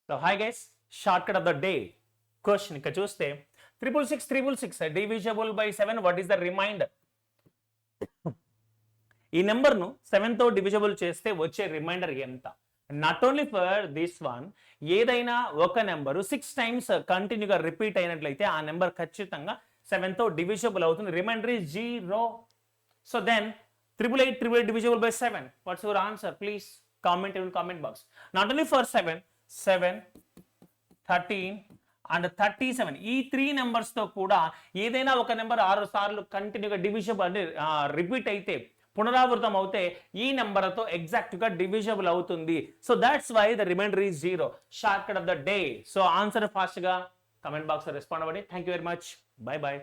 So hi guys, shortcut of the day question ఇక్కడ చూస్తే 666 divisible by 7, what is the remainder? ఈ నెంబర్ను 7తో డివిజబుల్ చేస్తే వచ్చే రిమైండర్ ఎంత? Not only for this one, ఏదైనా ఒక నెంబరు 6 టైమ్స్ కంటిన్యూగా రిపీట్ అయినట్లయితే ఆ నెంబర్ ఖచ్చితంగా 7తో డివిజబుల్ అవుతుంది. Remainder is 0. So then 888 divisible by 7. What's your answer? Please comment in comment box. Not only for 7, 13 and 37, ఈ 3 నెంబర్స్ తో కూడా ఏదైనా ఒక నెంబర్ 6 సార్లు కంటిన్యూగా డివిజబుల్ రిపీట్ అయితే, పునరావృతం అవుతే ఈ నెంబర్తో ఎగ్జాక్ట్ గా డివిజబుల్ అవుతుంది. So that's why the remainder is 0. Shortcut of the day. So answer fast గా కమెంట్ బాక్స్ లో రెస్పాండ్ అవ్వండి. Thank you very much. Bye by.